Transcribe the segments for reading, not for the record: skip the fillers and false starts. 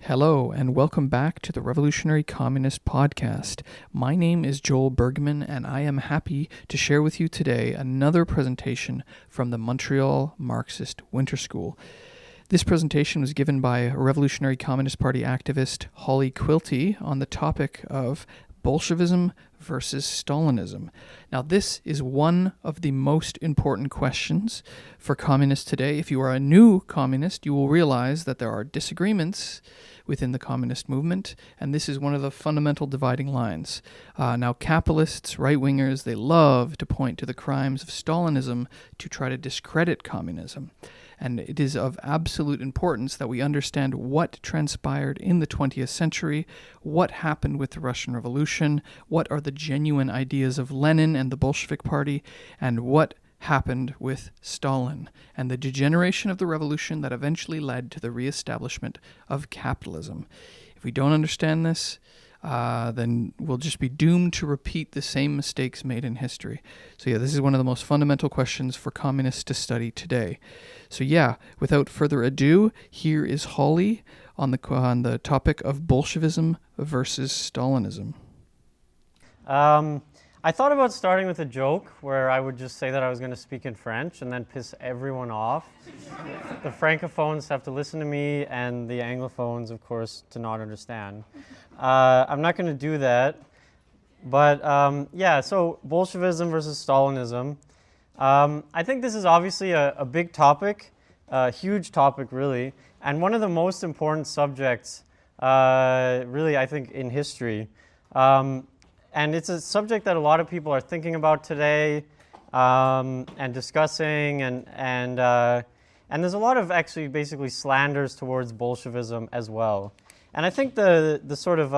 Hello, and welcome back to the Revolutionary Communist Podcast. My name is Joel Bergman, and I am happy to share with you today another presentation from the Montreal Marxist Winter School. This presentation was given by Revolutionary Communist Party activist Holly Quilty on the topic of Bolshevism versus Stalinism. Now, this is one of the most important questions for communists today. If you are a new communist, you will realize that there are disagreements within the communist movement, and this is one of the fundamental dividing lines. Now, capitalists, right-wingers, they love to point to the crimes of Stalinism to try to discredit communism. And it is of absolute importance that we understand what transpired in the 20th century, what happened with the Russian Revolution, what are the genuine ideas of Lenin and the Bolshevik Party, and what happened with Stalin, and the degeneration of the revolution that eventually led to the reestablishment of capitalism. If we don't understand this, then we'll just be doomed to repeat the same mistakes made in history. So this is one of the most fundamental questions for communists to study today. So without further ado, here is Holly on the topic of Bolshevism versus Stalinism. I thought about starting with a joke where I would just say that I was going to speak in French and then piss everyone off. The Francophones have to listen to me, and the Anglophones, of course, to not understand. I'm not going to do that. But so Bolshevism versus Stalinism. I think this is obviously a big topic, a huge topic, really, and one of the most important subjects, really, I think, in history. And it's a subject that a lot of people are thinking about today and discussing, and there's a lot of actually basically slanders towards Bolshevism as well. And I think the sort of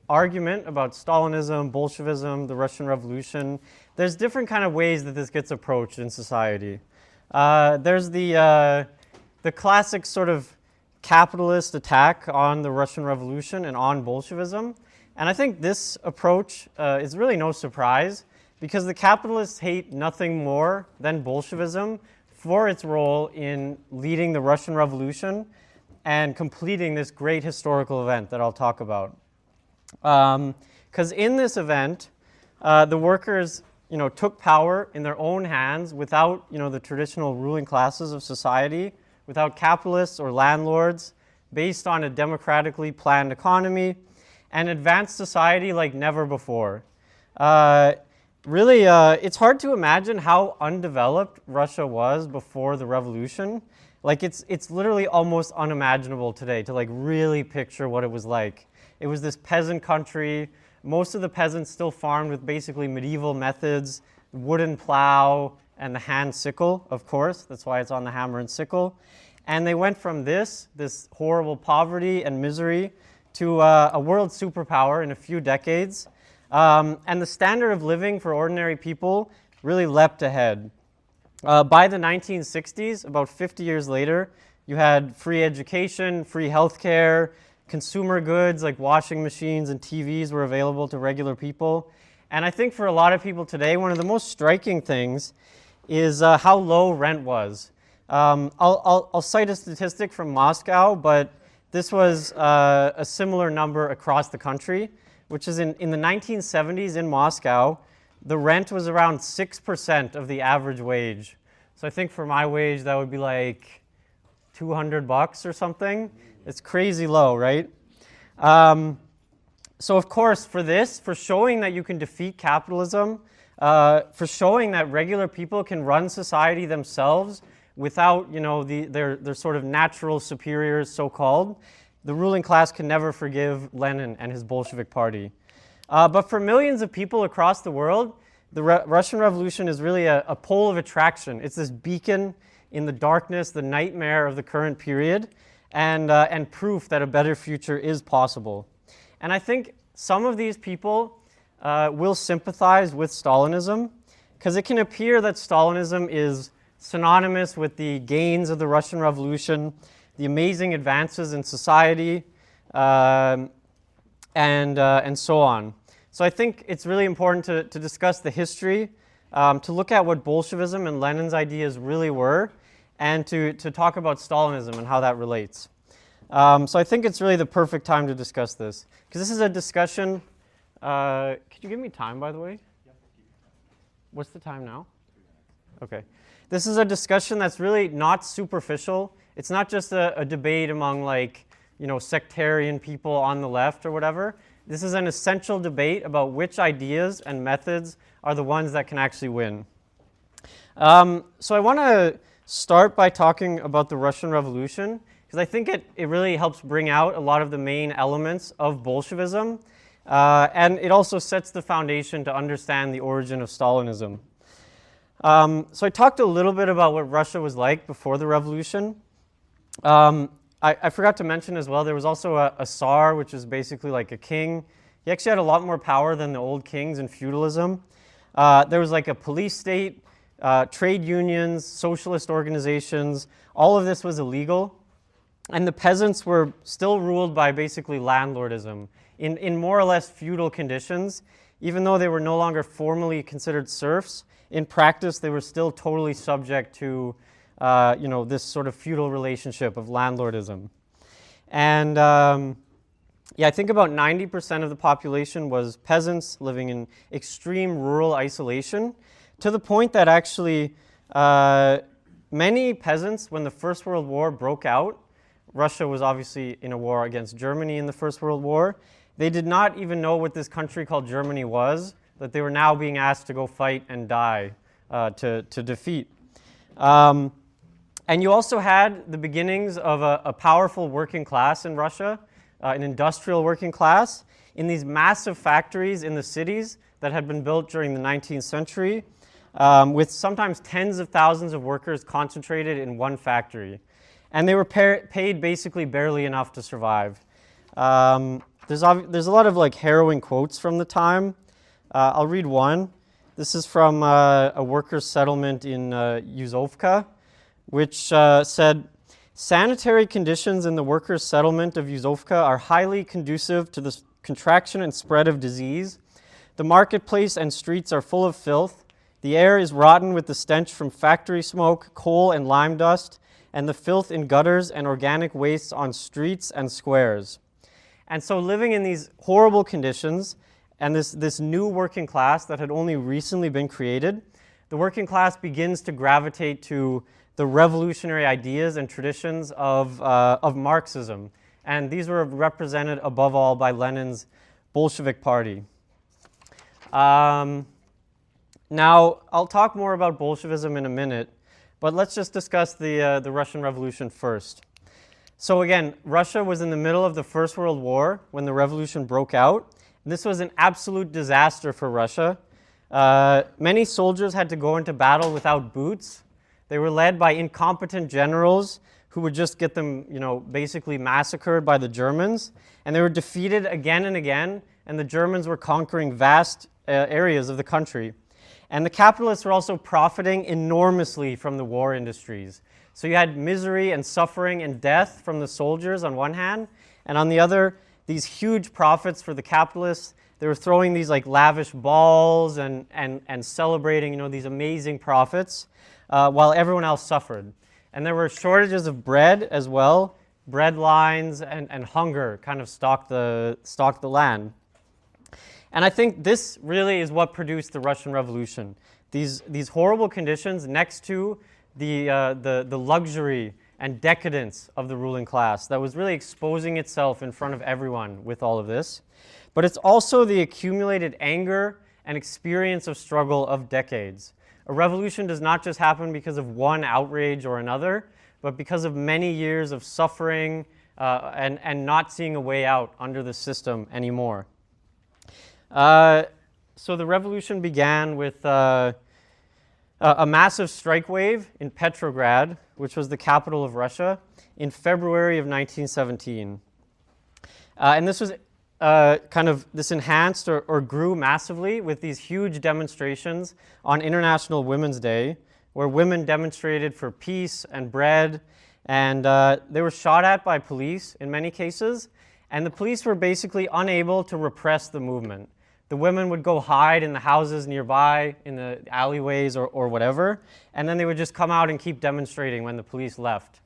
argument about Stalinism, Bolshevism, the Russian Revolution, there's different kind of ways that this gets approached in society. There's the classic sort of capitalist attack on the Russian Revolution and on Bolshevism. And I think this approach is really no surprise, because the capitalists hate nothing more than Bolshevism for its role in leading the Russian Revolution and completing this great historical event that I'll talk about. Because in this event, the workers, took power in their own hands without, the traditional ruling classes of society, without capitalists or landlords, based on a democratically planned economy, and advanced society like never before. It's hard to imagine how undeveloped Russia was before the revolution. Like it's literally almost unimaginable today to really picture what it was like. It was this peasant country. Most of the peasants still farmed with basically medieval methods, wooden plow and the hand sickle, of course. That's why it's on the hammer and sickle. And they went from this horrible poverty and misery to a world superpower in a few decades. And the standard of living for ordinary people really leapt ahead. By the 1960s, about 50 years later, you had free education, free healthcare, consumer goods like washing machines and TVs were available to regular people. And I think for a lot of people today, one of the most striking things is how low rent was. I'll cite a statistic from Moscow, but this was a similar number across the country, which is in the 1970s in Moscow, the rent was around 6% of the average wage. So I think for my wage, that would be like $200 or something. It's crazy low, right? So of course, for showing that you can defeat capitalism, for showing that regular people can run society themselves without, their sort of natural superiors, so-called, the ruling class can never forgive Lenin and his Bolshevik Party. But for millions of people across the world, the Russian Revolution is really a pole of attraction. It's this beacon in the darkness, the nightmare of the current period, and proof that a better future is possible. And I think some of these people will sympathize with Stalinism, because it can appear that Stalinism is synonymous with the gains of the Russian Revolution, the amazing advances in society, and so on. So I think it's really important to discuss the history, to look at what Bolshevism and Lenin's ideas really were, and to talk about Stalinism and how that relates. So I think it's really the perfect time to discuss this, because this is a discussion. Could you give me time, by the way? Yep. What's the time now? Okay. This is a discussion that's really not superficial. It's not just a debate among sectarian people on the left or whatever. This is an essential debate about which ideas and methods are the ones that can actually win. So I want to start by talking about the Russian Revolution, because I think it really helps bring out a lot of the main elements of Bolshevism, and it also sets the foundation to understand the origin of Stalinism. So I talked a little bit about what Russia was like before the revolution. I forgot to mention as well, there was also a Tsar, which is basically like a king. He actually had a lot more power than the old kings in feudalism. There was like a police state, trade unions, socialist organizations. All of this was illegal. And the peasants were still ruled by basically landlordism in more or less feudal conditions. Even though they were no longer formally considered serfs, in practice they were still totally subject to this sort of feudal relationship of landlordism. And I think about 90% of the population was peasants living in extreme rural isolation, to the point that actually many peasants, when the First World War broke out, Russia was obviously in a war against Germany in the First World War, they did not even know what this country called Germany was, that they were now being asked to go fight and die to defeat. And you also had the beginnings of a powerful working class in Russia, an industrial working class, in these massive factories in the cities that had been built during the 19th century, with sometimes tens of thousands of workers concentrated in one factory. And they were paid basically barely enough to survive. There's a lot of harrowing quotes from the time. I'll read one. This is from a workers' settlement in Yuzovka, which said, "Sanitary conditions in the workers' settlement of Yuzovka are highly conducive to the contraction and spread of disease. The marketplace and streets are full of filth. The air is rotten with the stench from factory smoke, coal and lime dust, and the filth in gutters and organic wastes on streets and squares." And so living in these horrible conditions, and this new working class that had only recently been created, the working class begins to gravitate to the revolutionary ideas and traditions of Marxism. And these were represented above all by Lenin's Bolshevik Party. Now, I'll talk more about Bolshevism in a minute, but let's just discuss the Russian Revolution first. So again, Russia was in the middle of the First World War when the revolution broke out. This was an absolute disaster for Russia. Many soldiers had to go into battle without boots. They were led by incompetent generals who would just get them, basically massacred by the Germans. And they were defeated again and again, and the Germans were conquering vast areas of the country. And the capitalists were also profiting enormously from the war industries. So you had misery and suffering and death from the soldiers on one hand, and on the other, these huge profits for the capitalists. They were throwing these lavish balls and celebrating, these amazing profits, while everyone else suffered. And there were shortages of bread as well. Bread lines and hunger kind of stalked the land. And I think this really is what produced the Russian Revolution. These horrible conditions next to the luxury and decadence of the ruling class that was really exposing itself in front of everyone with all of this. But it's also the accumulated anger and experience of struggle of decades. A revolution does not just happen because of one outrage or another, but because of many years of suffering and not seeing a way out under the system anymore. So the revolution began with a massive strike wave in Petrograd, which was the capital of Russia, in February of 1917. And this was this enhanced or grew massively with these huge demonstrations on International Women's Day, where women demonstrated for peace and bread, and they were shot at by police in many cases, and the police were basically unable to repress the movement. The women would go hide in the houses nearby, in the alleyways or whatever, and then they would just come out and keep demonstrating when the police left.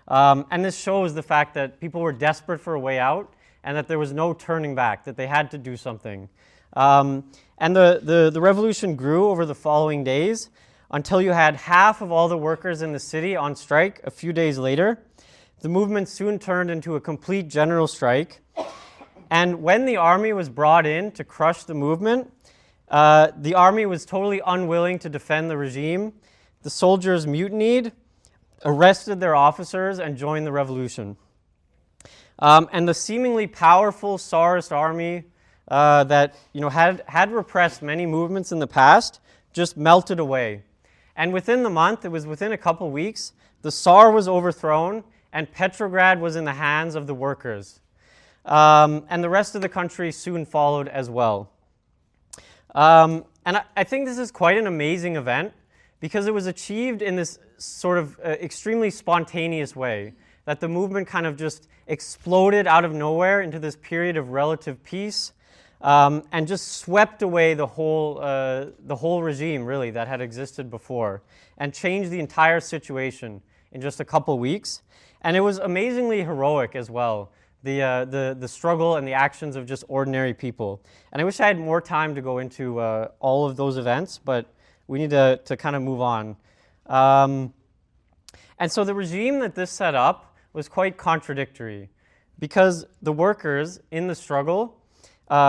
And this shows the fact that people were desperate for a way out and that there was no turning back, that they had to do something. And the revolution grew over the following days until you had half of all the workers in the city on strike a few days later. The movement soon turned into a complete general strike. And when the army was brought in to crush the movement, the army was totally unwilling to defend the regime. The soldiers mutinied, arrested their officers, and joined the revolution. And the seemingly powerful Tsarist army that had repressed many movements in the past just melted away. And within the month, it was within a couple weeks, the Tsar was overthrown and Petrograd was in the hands of the workers. And the rest of the country soon followed as well. And I think this is quite an amazing event because it was achieved in this sort of extremely spontaneous way, that the movement kind of just exploded out of nowhere into this period of relative peace and just swept away the whole regime, really, that had existed before and changed the entire situation in just a couple weeks. And it was amazingly heroic as well, the struggle and the actions of just ordinary people. And I wish I had more time to go into all of those events, but we need to kind of move on. And so the regime that this set up was quite contradictory because the workers in the struggle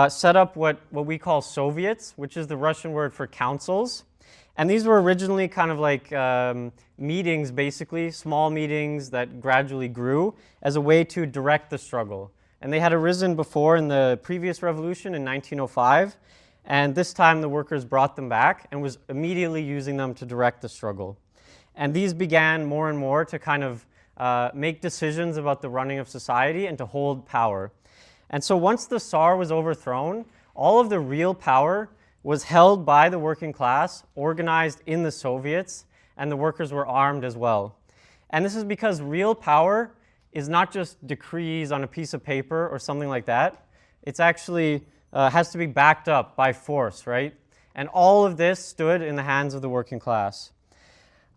set up what we call Soviets, which is the Russian word for councils. And these were originally kind of like meetings, basically, small meetings that gradually grew as a way to direct the struggle. And they had arisen before in the previous revolution in 1905. And this time the workers brought them back and was immediately using them to direct the struggle. And these began more and more to kind of make decisions about the running of society and to hold power. And so once the Tsar was overthrown, all of the real power was held by the working class, organized in the Soviets, and the workers were armed as well. And this is because real power is not just decrees on a piece of paper or something like that. It's actually has to be backed up by force, right? And all of this stood in the hands of the working class.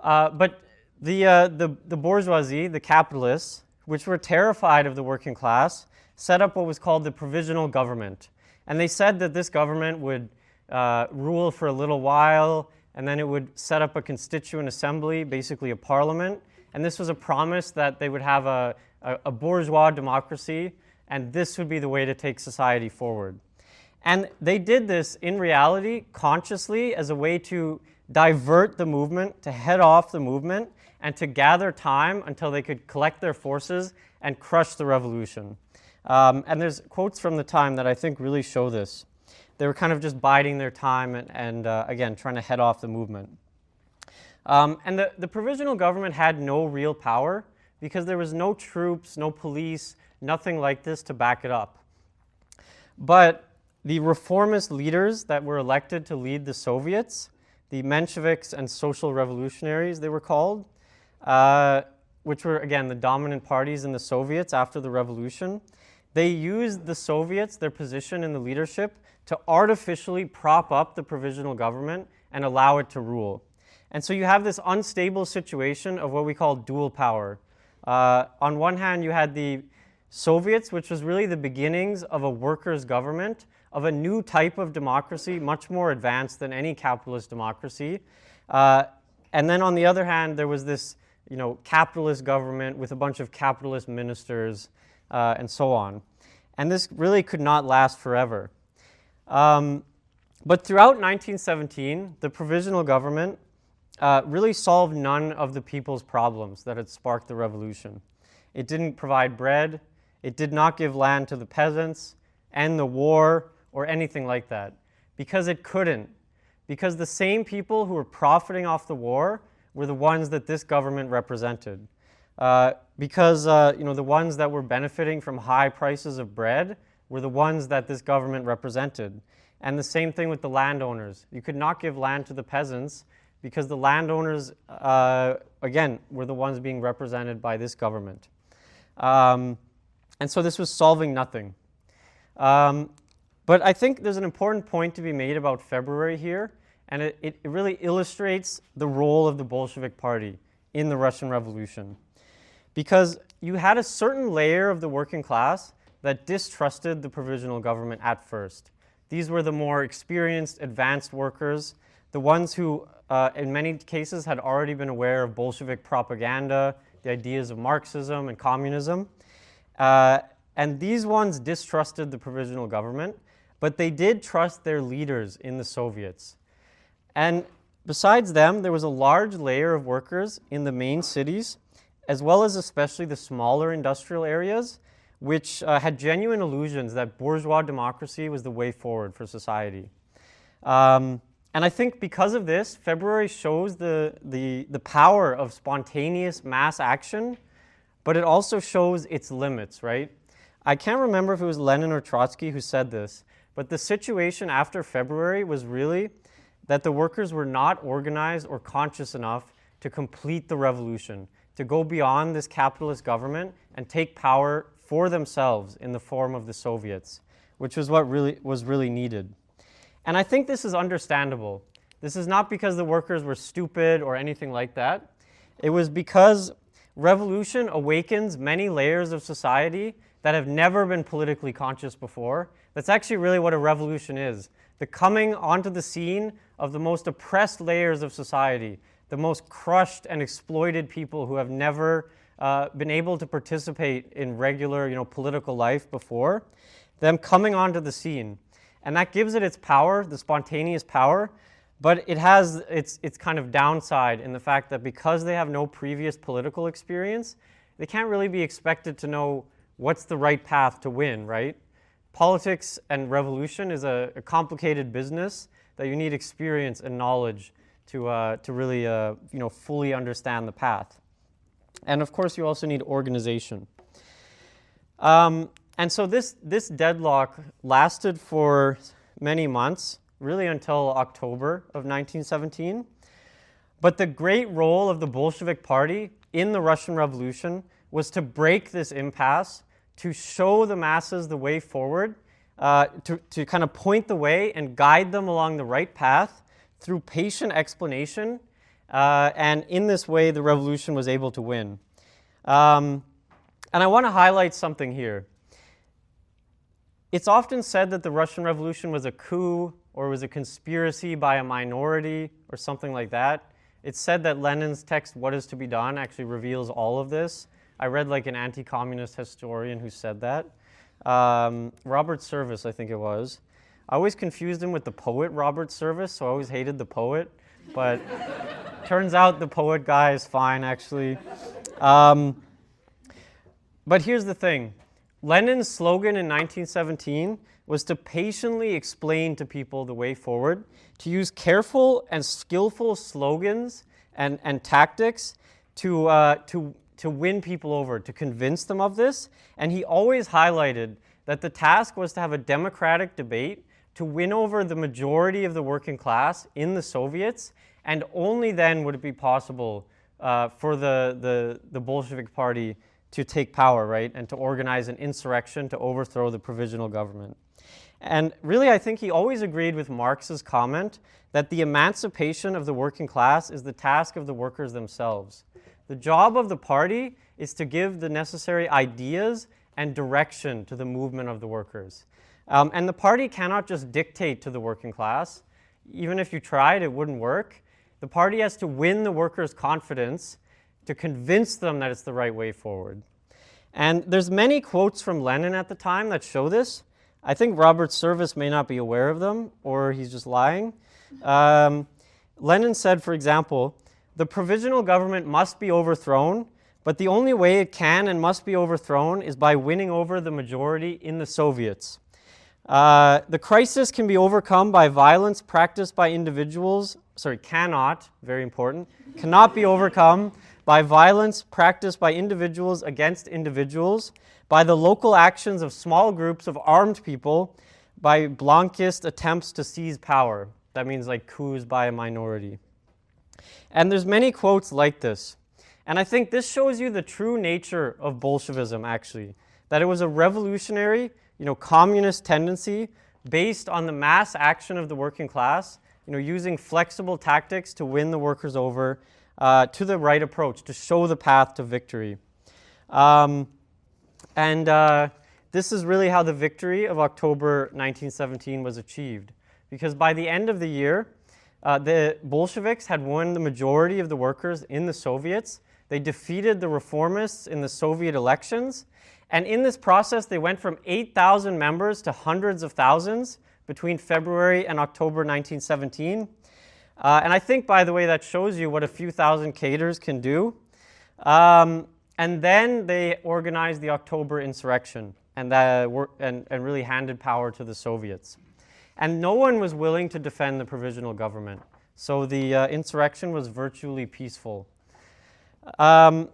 But the bourgeoisie, the capitalists, which were terrified of the working class, set up what was called the provisional government. And they said that this government would rule for a little while, and then it would set up a constituent assembly, basically a parliament. And this was a promise that they would have a bourgeois democracy, and this would be the way to take society forward. And they did this in reality, consciously, as a way to divert the movement, to head off the movement, and to gather time until they could collect their forces and crush the revolution. And there's quotes from the time that I think really show this. They were kind of just biding their time and again, trying to head off the movement. And the provisional government had no real power because there was no troops, no police, nothing like this to back it up. But the reformist leaders that were elected to lead the Soviets, the Mensheviks and social revolutionaries, they were called, which were, again, the dominant parties in the Soviets after the revolution, they used the Soviets, their position in the leadership, to artificially prop up the provisional government and allow it to rule. And so you have this unstable situation of what we call dual power. On one hand, you had the Soviets, which was really the beginnings of a workers' government, of a new type of democracy, much more advanced than any capitalist democracy. And then on the other hand, there was this capitalist government with a bunch of capitalist ministers and so on. And this really could not last forever. But throughout 1917, the provisional government really solved none of the people's problems that had sparked the revolution. It didn't provide bread, it did not give land to the peasants, end the war, or anything like that. Because it couldn't. Because the same people who were profiting off the war were the ones that this government represented. Because the ones that were benefiting from high prices of bread were the ones that this government represented. And the same thing with the landowners. You could not give land to the peasants because the landowners, again, were the ones being represented by this government. And so this was solving nothing. But I think there's an important point to be made about February here, and it really illustrates the role of the Bolshevik Party in the Russian Revolution. because you had a certain layer of the working class that distrusted the provisional government at first. These were the more experienced, advanced workers, the ones who, in many cases, had already been aware of Bolshevik propaganda, the ideas of Marxism and communism. And these ones distrusted the provisional government, but they did trust their leaders in the Soviets. And besides them, there was a large layer of workers in the main cities, as well as especially the smaller industrial areas, which had genuine illusions that bourgeois democracy was the way forward for society. And I think because of this, February shows the power of spontaneous mass action, but it also shows its limits, right? I can't remember if it was Lenin or Trotsky who said this, but the situation after February was really that the workers were not organized or conscious enough to complete the revolution, to go beyond this capitalist government and take power for themselves in the form of the Soviets, which was what was really needed. And I think this is understandable. This is not because the workers were stupid or anything like that. It was because revolution awakens many layers of society that have never been politically conscious before. That's actually really what a revolution is. The coming onto the scene of the most oppressed layers of society, the most crushed and exploited people who have never been able to participate in regular, political life before, them coming onto the scene. And that gives it its power, the spontaneous power, but it has its kind of downside in the fact that because they have no previous political experience, they can't really be expected to know what's the right path to win, right? Politics and revolution is a complicated business that you need experience and knowledge to really fully understand the path. And of course, you also need organization. And so this deadlock lasted for many months, really until October of 1917. But the great role of the Bolshevik Party in the Russian Revolution was to break this impasse, to show the masses the way forward, to kind of point the way and guide them along the right path through patient explanation. And in this way, the revolution was able to win. And I want to highlight something here. It's often said that the Russian Revolution was a coup or was a conspiracy by a minority or something like that. It's said that Lenin's text, What is to be Done, actually reveals all of this. I read like an anti-communist historian who said that. Robert Service, I think it was. I always confused him with the poet Robert Service, so I always hated the poet. But turns out the poet guy is fine, actually. But here's the thing. Lenin's slogan in 1917 was to patiently explain to people the way forward, to use careful and skillful slogans and tactics to win people over, to convince them of this. And he always highlighted that the task was to have a democratic debate to win over the majority of the working class in the Soviets, and only then would it be possible for the Bolshevik Party to take power, right, and to organize an insurrection to overthrow the provisional government. And really, I think he always agreed with Marx's comment that the emancipation of the working class is the task of the workers themselves. The job of the party is to give the necessary ideas and direction to the movement of the workers. And the party cannot just dictate to the working class. Even if you tried, it wouldn't work. The party has to win the workers' confidence to convince them that it's the right way forward. And there's many quotes from Lenin at the time that show this. I think Robert Service may not be aware of them, or he's just lying. Lenin said, for example, the provisional government must be overthrown, but the only way it can and must be overthrown is by winning over the majority in the Soviets. The crisis can be overcome by violence practiced by individuals, cannot be overcome by violence practiced by individuals against individuals, by the local actions of small groups of armed people, by Blanquist attempts to seize power. That means like coups by a minority. And there's many quotes like this. And I think this shows you the true nature of Bolshevism, actually, that it was a revolutionary, communist tendency based on the mass action of the working class, using flexible tactics to win the workers over, to the right approach, to show the path to victory. This is really how the victory of October 1917 was achieved. Because by the end of the year, the Bolsheviks had won the majority of the workers in the Soviets. They defeated the reformists in the Soviet elections. And in this process, they went from 8,000 members to hundreds of thousands between February and October 1917. And I think, by the way, that shows you what a few thousand cadres can do. And then they organized the October insurrection and really handed power to the Soviets. And no one was willing to defend the provisional government. So the insurrection was virtually peaceful. Now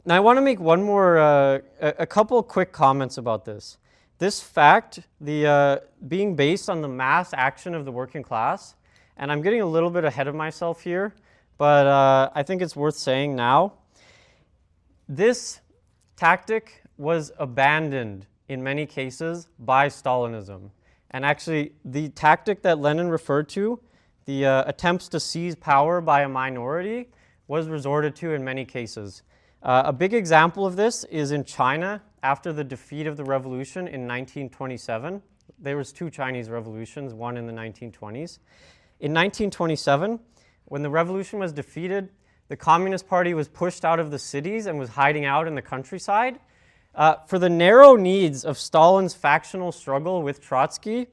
I want to make one more, a couple quick comments about this. This fact, being based on the mass action of the working class, and I'm getting a little bit ahead of myself here, but I think it's worth saying now. This tactic was abandoned in many cases by Stalinism. And actually, the tactic that Lenin referred to, the attempts to seize power by a minority, was resorted to in many cases. A big example of this is in China after the defeat of the revolution in 1927. There was two Chinese revolutions, one in the 1920s. In 1927, when the revolution was defeated, the Communist Party was pushed out of the cities and was hiding out in the countryside. For the narrow needs of Stalin's factional struggle with Trotsky,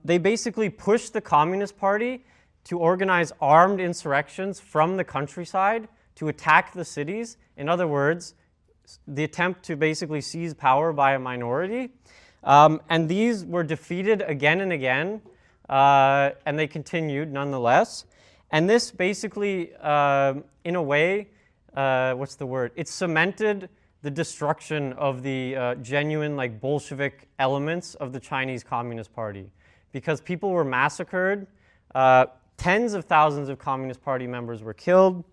they basically pushed the Communist Party to organize armed insurrections from the countryside to attack the cities. In other words, the attempt to basically seize power by a minority. And these were defeated again and again, and they continued nonetheless. And this basically, in a way, it cemented the destruction of the genuine Bolshevik elements of the Chinese Communist Party, because people were massacred, tens of thousands of Communist Party members were killed,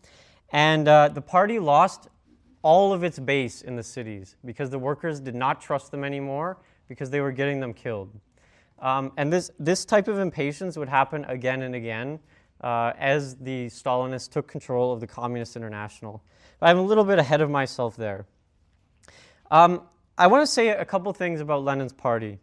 and the party lost all of its base in the cities because the workers did not trust them anymore because they were getting them killed. And this type of impatience would happen again and again as the Stalinists took control of the Communist International. But I'm a little bit ahead of myself there. I want to say a couple things about Lenin's party.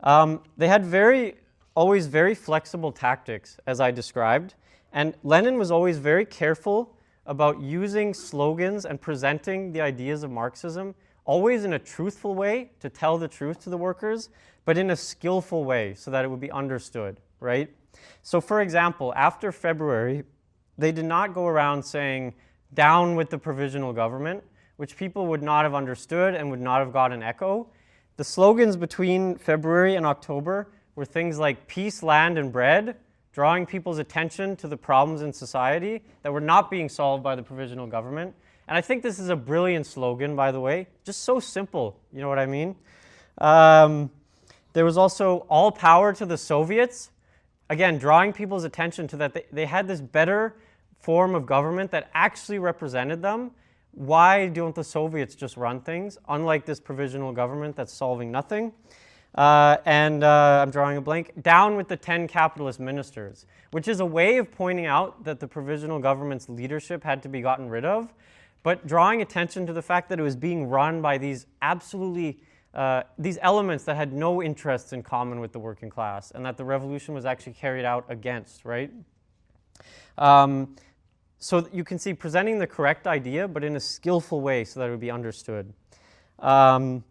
They had always very flexible tactics, as I described, and Lenin was always very careful about using slogans and presenting the ideas of Marxism, always in a truthful way to tell the truth to the workers, but in a skillful way so that it would be understood, right? So for example, after February, they did not go around saying, "Down with the provisional government," which people would not have understood and would not have got an echo. The slogans between February and October were things like peace, land, and bread, drawing people's attention to the problems in society that were not being solved by the provisional government. And I think this is a brilliant slogan, by the way, just so simple, you know what I mean? There was also all power to the Soviets, again, drawing people's attention to that they had this better form of government that actually represented them. Why don't the Soviets just run things, unlike this provisional government that's solving nothing? I'm drawing a blank. Down with the 10 capitalist ministers, which is a way of pointing out that the provisional government's leadership had to be gotten rid of, but drawing attention to the fact that it was being run by these these elements that had no interests in common with the working class, and that the revolution was actually carried out against, right? So you can see presenting the correct idea, but in a skillful way so that it would be understood. I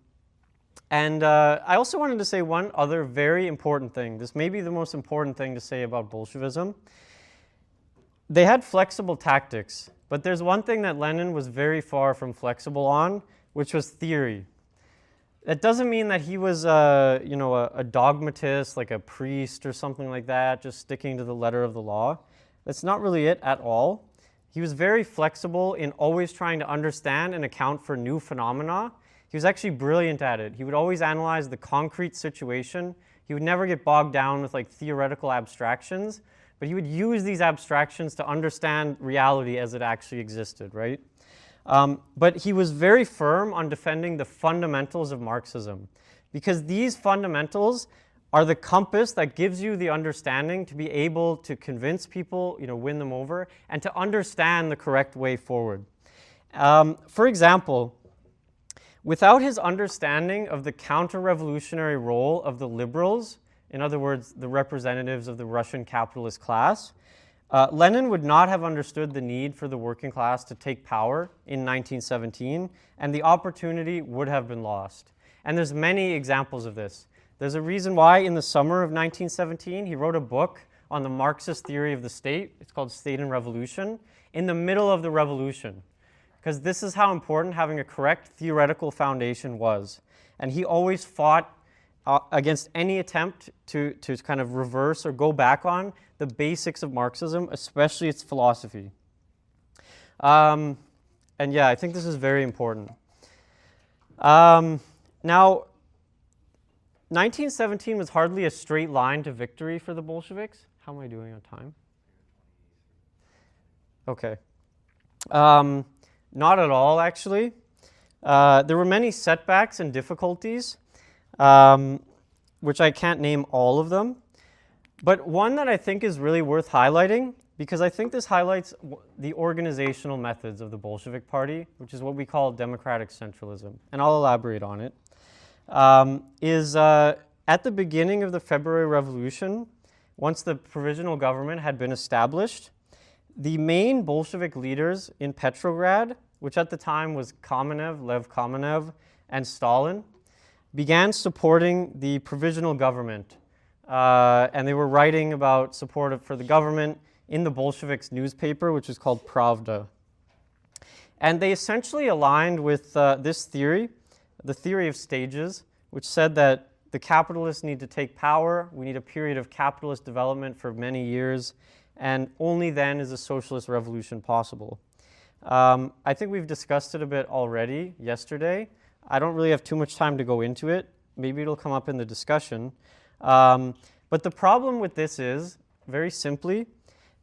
also wanted to say one other very important thing. This may be the most important thing to say about Bolshevism. They had flexible tactics, but there's one thing that Lenin was very far from flexible on, which was theory. That doesn't mean that he was a dogmatist, like a priest or something like that, just sticking to the letter of the law. That's not really it at all. He was very flexible in always trying to understand and account for new phenomena. He was actually brilliant at it. He would always analyze the concrete situation. He would never get bogged down with theoretical abstractions, but he would use these abstractions to understand reality as it actually existed, right? But he was very firm on defending the fundamentals of Marxism, because these fundamentals are the compass that gives you the understanding to be able to convince people, win them over, and to understand the correct way forward. For example, without his understanding of the counter-revolutionary role of the liberals, in other words, the representatives of the Russian capitalist class, Lenin would not have understood the need for the working class to take power in 1917, and the opportunity would have been lost. And there's many examples of this. There's a reason why in the summer of 1917 he wrote a book on the Marxist theory of the state. It's called State and Revolution, in the middle of the revolution. Because this is how important having a correct theoretical foundation was. And he always fought against any attempt to kind of reverse or go back on the basics of Marxism, especially its philosophy. And yeah, I think this is very important. Now, 1917 was hardly a straight line to victory for the Bolsheviks. How am I doing on time? Okay. Not at all, actually. There were many setbacks and difficulties, which I can't name all of them. But one that I think is really worth highlighting, because I think this highlights the organizational methods of the Bolshevik Party, which is what we call democratic centralism, and I'll elaborate on it, is at the beginning of the February Revolution, once the provisional government had been established, the main Bolshevik leaders in Petrograd, which at the time was Kamenev, Lev Kamenev, and Stalin, began supporting the provisional government. And they were writing about support for the government in the Bolsheviks newspaper, which is called Pravda. And they essentially aligned with this theory, the theory of stages, which said that the capitalists need to take power, we need a period of capitalist development for many years, and only then is a socialist revolution possible. I think we've discussed it a bit already yesterday. I don't really have too much time to go into it. Maybe it'll come up in the discussion. But the problem with this is, very simply,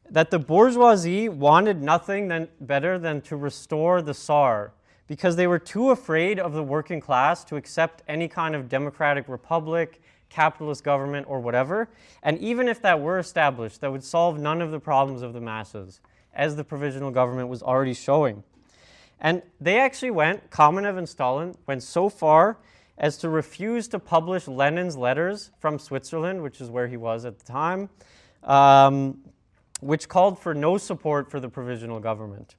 that the bourgeoisie wanted nothing better than to restore the Tsar, because they were too afraid of the working class to accept any kind of democratic republic, capitalist government, or whatever. And even if that were established, that would solve none of the problems of the masses, as the provisional government was already showing. And they actually Kamenev and Stalin went so far as to refuse to publish Lenin's letters from Switzerland, which is where he was at the time, which called for no support for the provisional government.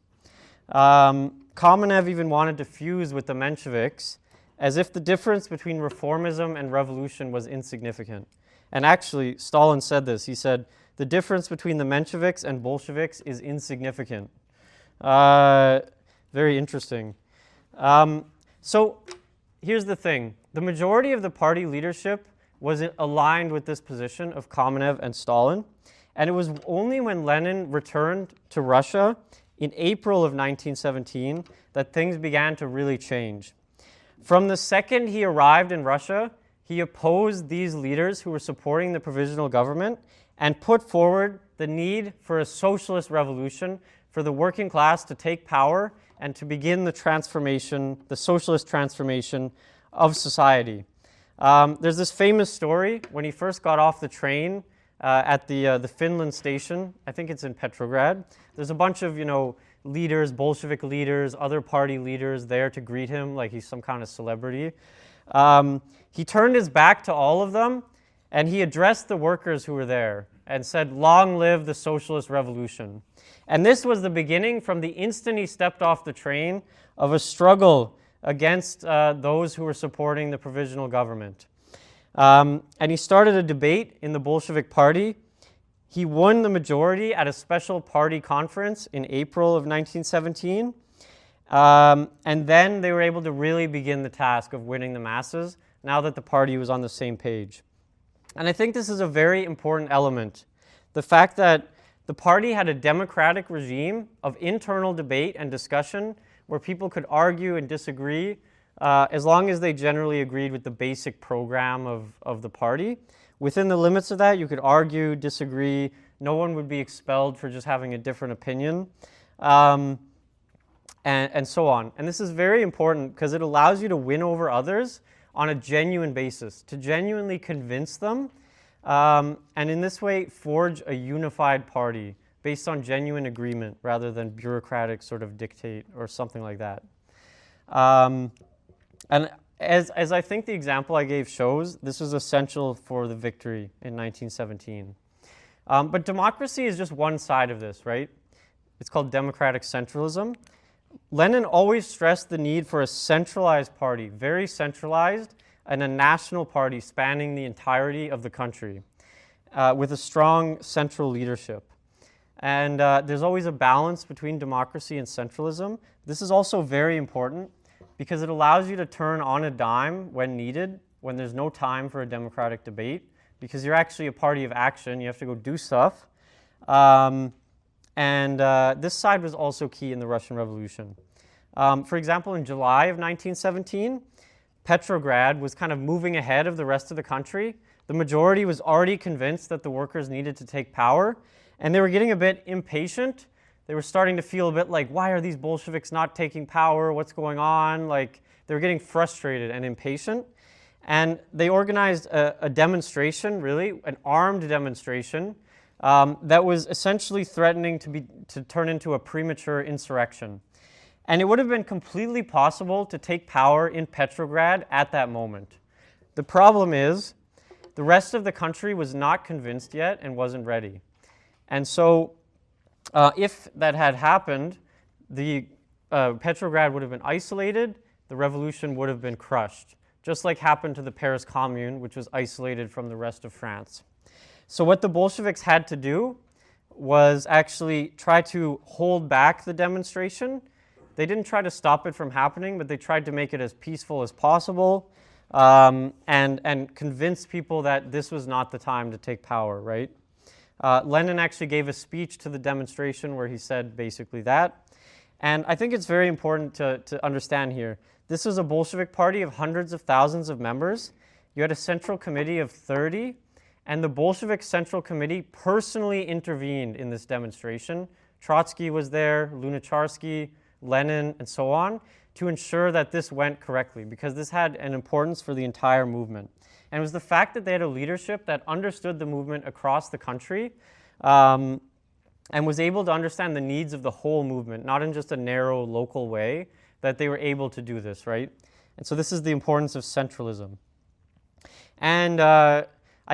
Kamenev even wanted to fuse with the Mensheviks, as if the difference between reformism and revolution was insignificant. And actually, Stalin said this. He said, the difference between the Mensheviks and Bolsheviks is insignificant. Very interesting. So here's the thing. The majority of the party leadership was aligned with this position of Kamenev and Stalin. And it was only when Lenin returned to Russia in April of 1917 that things began to really change. From the second he arrived in Russia, he opposed these leaders who were supporting the provisional government and put forward the need for a socialist revolution, for the working class to take power and to begin the transformation, the socialist transformation of society. There's this famous story when he first got off the train at the Finland station. I think it's in Petrograd. There's a bunch of, leaders, Bolshevik leaders, other party leaders there to greet him like he's some kind of celebrity. He turned his back to all of them, and he addressed the workers who were there and said, "Long live the socialist revolution." And this was the beginning, from the instant he stepped off the train, of a struggle against those who were supporting the provisional government. And he started a debate in the Bolshevik Party. He won the majority at a special party conference in April of 1917. And then they were able to really begin the task of winning the masses, now that the party was on the same page. And I think this is a very important element. The fact that the party had a democratic regime of internal debate and discussion where people could argue and disagree as long as they generally agreed with the basic program of the party. Within the limits of that, you could argue, disagree. No one would be expelled for just having a different opinion, and so on. And this is very important because it allows you to win over others on a genuine basis, to genuinely convince them, and in this way forge a unified party based on genuine agreement rather than bureaucratic sort of dictate or something like that. And as I think the example I gave shows, this was essential for the victory in 1917. But democracy is just one side of this, right? It's called democratic centralism. Lenin always stressed the need for a centralized party, very centralized, and a national party spanning the entirety of the country with a strong central leadership. And there's always a balance between democracy and centralism. This is also very important because it allows you to turn on a dime when needed, when there's no time for a democratic debate, because you're actually a party of action. You have to go do stuff. This side was also key in the Russian Revolution. For example, in July of 1917, Petrograd was kind of moving ahead of the rest of the country. The majority was already convinced that the workers needed to take power, and they were getting a bit impatient. They were starting to feel a bit like, why are these Bolsheviks not taking power? What's going on? Like, they were getting frustrated and impatient. And they organized a demonstration, really, an armed demonstration, that was essentially threatening to turn into a premature insurrection. And it would have been completely possible to take power in Petrograd at that moment. The problem is, the rest of the country was not convinced yet and wasn't ready. And so, if that had happened, the Petrograd would have been isolated, the revolution would have been crushed, just like happened to the Paris Commune, which was isolated from the rest of France. So what the Bolsheviks had to do was actually try to hold back the demonstration. They didn't try to stop it from happening, but they tried to make it as peaceful as possible, and convince people that this was not the time to take power, right? Lenin actually gave a speech to the demonstration where he said basically that. And I think it's very important to understand here. This was a Bolshevik party of hundreds of thousands of members. You had a central committee of 30, and the Bolshevik Central Committee personally intervened in this demonstration. Trotsky was there, Lunacharsky, Lenin, and so on, to ensure that this went correctly, because this had an importance for the entire movement. And it was the fact that they had a leadership that understood the movement across the country, and was able to understand the needs of the whole movement, not in just a narrow local way, that they were able to do this, right? And so this is the importance of centralism. And I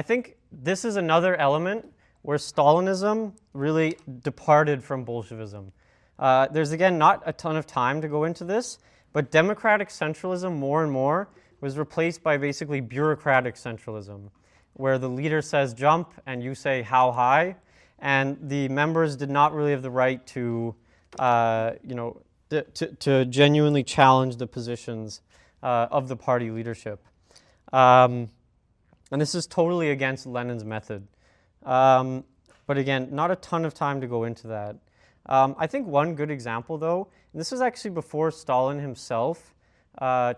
think this is another element where Stalinism really departed from Bolshevism. There's, again, not a ton of time to go into this, but democratic centralism more and more was replaced by basically bureaucratic centralism, where the leader says jump and you say how high, and the members did not really have the right to, to genuinely challenge the positions of the party leadership. And this is totally against Lenin's method. But again, not a ton of time to go into that. I think one good example, though, and this was actually before Stalin himself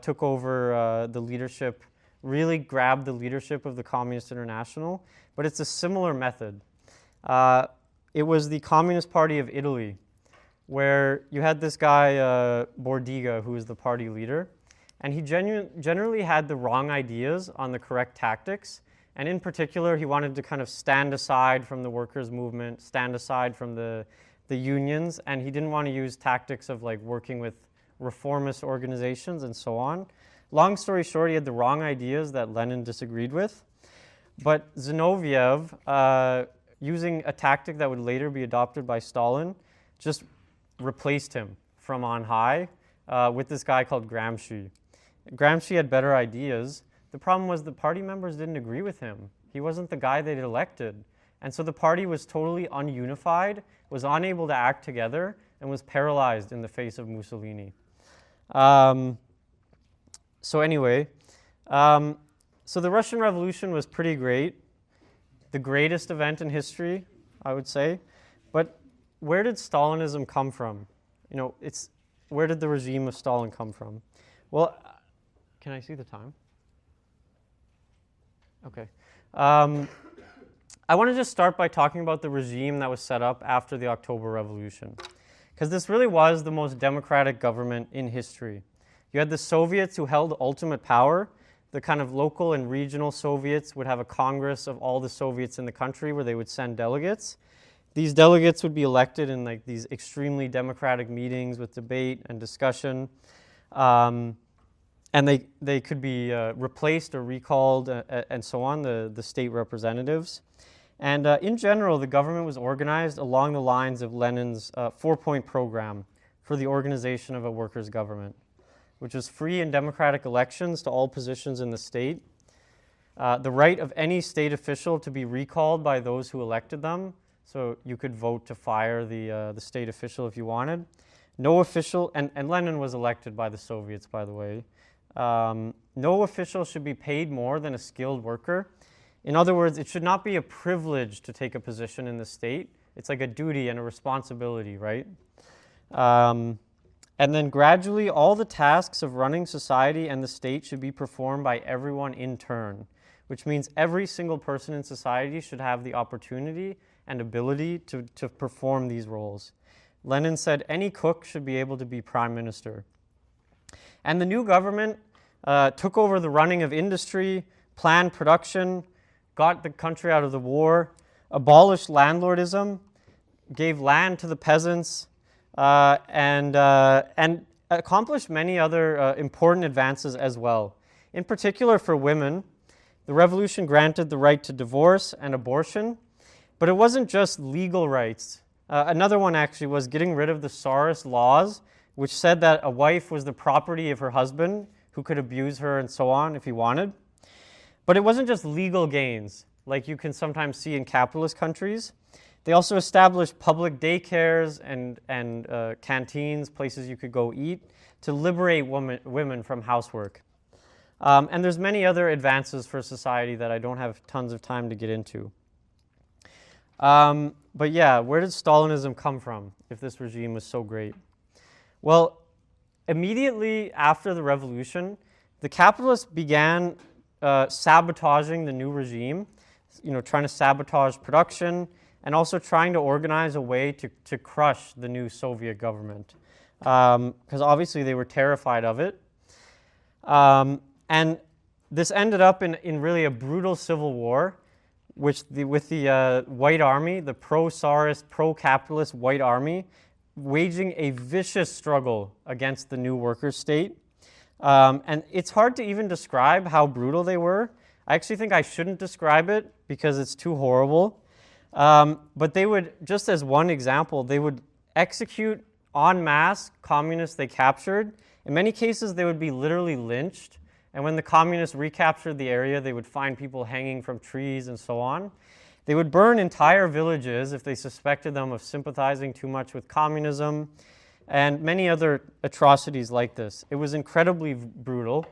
took over the leadership, really grabbed the leadership of the Communist International, but it's a similar method. It was the Communist Party of Italy, where you had this guy, Bordiga, who was the party leader, and he generally had the wrong ideas on the correct tactics, and in particular, he wanted to kind of stand aside from the workers' movement, stand aside from the unions, and he didn't want to use tactics of like working with reformist organizations and so on. Long story short, he had the wrong ideas that Lenin disagreed with. But Zinoviev, using a tactic that would later be adopted by Stalin, just replaced him from on high with this guy called Gramsci. Gramsci had better ideas. The problem was the party members didn't agree with him. He wasn't the guy they'd elected. And so the party was totally ununified, was unable to act together, and was paralyzed in the face of Mussolini. So the Russian Revolution was pretty great. The greatest event in history, I would say. But where did Stalinism come from? Where did the regime of Stalin come from? Well, can I see the time? Okay. I want to just start by talking about the regime that was set up after the October Revolution, because this really was the most democratic government in history. You had the Soviets who held ultimate power. The kind of local and regional Soviets would have a congress of all the Soviets in the country where they would send delegates. These delegates would be elected in like these extremely democratic meetings with debate and discussion. And they could be replaced or recalled and so on, the state representatives. And in general, the government was organized along the lines of Lenin's four-point program for the organization of a workers' government, which was free and democratic elections to all positions in the state, the right of any state official to be recalled by those who elected them, so you could vote to fire the state official if you wanted. No official, and Lenin was elected by the Soviets, by the way. No official should be paid more than a skilled worker. In other words, it should not be a privilege to take a position in the state. It's like a duty and a responsibility, right? And then gradually, all the tasks of running society and the state should be performed by everyone in turn, which means every single person in society should have the opportunity and ability to perform these roles. Lenin said any cook should be able to be prime minister. And the new government took over the running of industry, planned production, got the country out of the war, abolished landlordism, gave land to the peasants, and accomplished many other important advances as well. In particular for women, the revolution granted the right to divorce and abortion, but it wasn't just legal rights. Another one actually was getting rid of the Tsarist laws, which said that a wife was the property of her husband, who could abuse her and so on if he wanted. But it wasn't just legal gains, like you can sometimes see in capitalist countries. They also established public daycares and canteens, places you could go eat, to liberate women from housework. And there's many other advances for society that I don't have tons of time to get into. But yeah, where did Stalinism come from if this regime was so great? Well, immediately after the revolution, the capitalists began sabotaging the new regime, trying to sabotage production and also trying to organize a way to crush the new Soviet government, because obviously they were terrified of it. And this ended up in really a brutal civil war, with the White Army, the pro-Tsarist, pro-capitalist White Army, waging a vicious struggle against the new worker state. And it's hard to even describe how brutal they were. I actually think I shouldn't describe it because it's too horrible. But they would, just as one example, they would execute en masse communists they captured. In many cases, they would be literally lynched. And when the communists recaptured the area, they would find people hanging from trees and so on. They would burn entire villages if they suspected them of sympathizing too much with communism, and many other atrocities like this. It was incredibly brutal.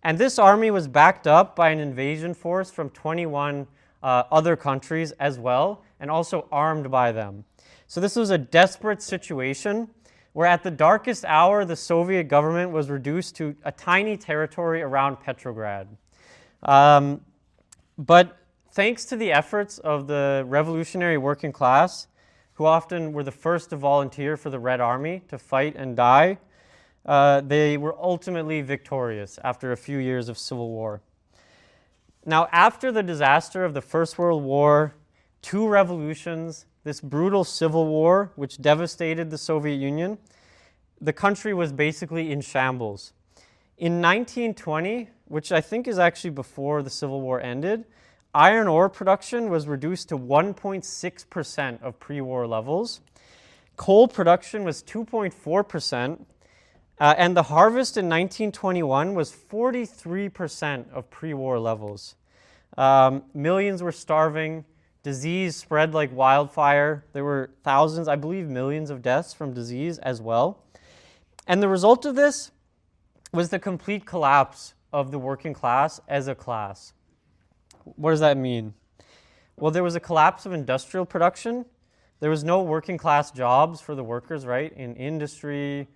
And this army was backed up by an invasion force from 21 other countries as well, and also armed by them. So this was a desperate situation where at the darkest hour, the Soviet government was reduced to a tiny territory around Petrograd. But thanks to the efforts of the revolutionary working class, who often were the first to volunteer for the Red Army to fight and die, they were ultimately victorious after a few years of civil war. Now, after the disaster of the First World War, 2 revolutions, this brutal civil war, which devastated the Soviet Union, the country was basically in shambles. In 1920, which I think is actually before the Civil War ended, iron ore production was reduced to 1.6% of pre-war levels. Coal production was 2.4%, and the harvest in 1921 was 43% of pre-war levels. Millions were starving. Disease spread like wildfire. There were thousands, I believe millions of deaths from disease as well. And the result of this was the complete collapse of the working class as a class. What does that mean? Well, there was a collapse of industrial production. There was no working class jobs for the workers, right, in industry,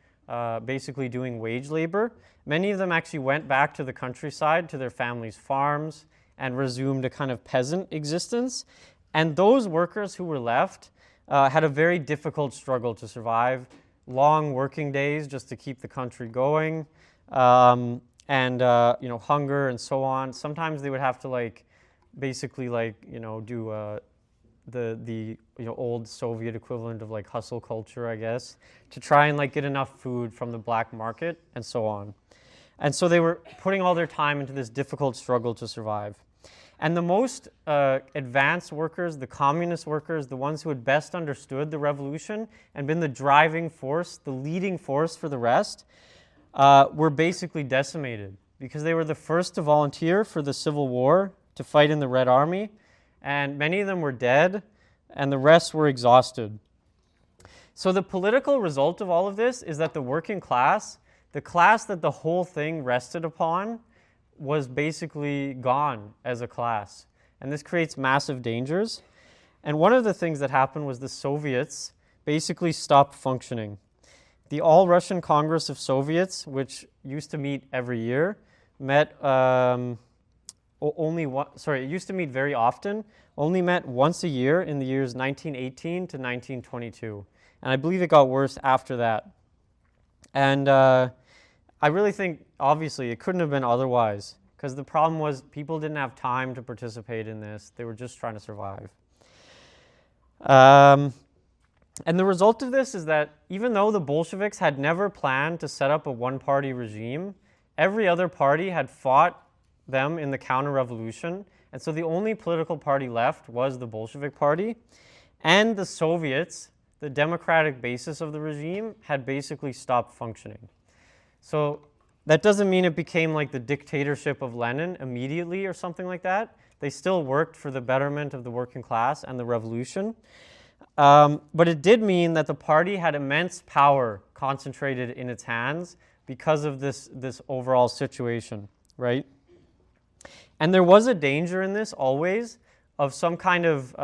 basically doing wage labor. Many of them actually went back to the countryside, to their families' farms, and resumed a kind of peasant existence. And those workers who were left had a very difficult struggle to survive. Long working days just to keep the country going, and hunger and so on. Sometimes they would have to basically do the old Soviet equivalent of like hustle culture, I guess, to try and like get enough food from the black market and so on. And so they were putting all their time into this difficult struggle to survive. And the most advanced workers, the communist workers, the ones who had best understood the revolution and been the driving force, the leading force for the rest, were basically decimated because they were the first to volunteer for the Civil War to fight in the Red Army, and many of them were dead, and the rest were exhausted. So the political result of all of this is that the working class, the class that the whole thing rested upon, was basically gone as a class. And this creates massive dangers. And one of the things that happened was the Soviets basically stopped functioning. The All-Russian Congress of Soviets, which used to meet every year, met it used to meet very often, only met once a year in the years 1918 to 1922. And I believe it got worse after that. And I really think, obviously, it couldn't have been otherwise, because the problem was people didn't have time to participate in this. They were just trying to survive. And the result of this is that even though the Bolsheviks had never planned to set up a one-party regime, every other party had fought them in the counter-revolution, and so the only political party left was the Bolshevik Party, and the Soviets, the democratic basis of the regime, had basically stopped functioning. So that doesn't mean it became like the dictatorship of Lenin immediately or something like that. They still worked for the betterment of the working class and the revolution. But it did mean that the party had immense power concentrated in its hands because of this overall situation, right? And there was a danger in this always of some kind of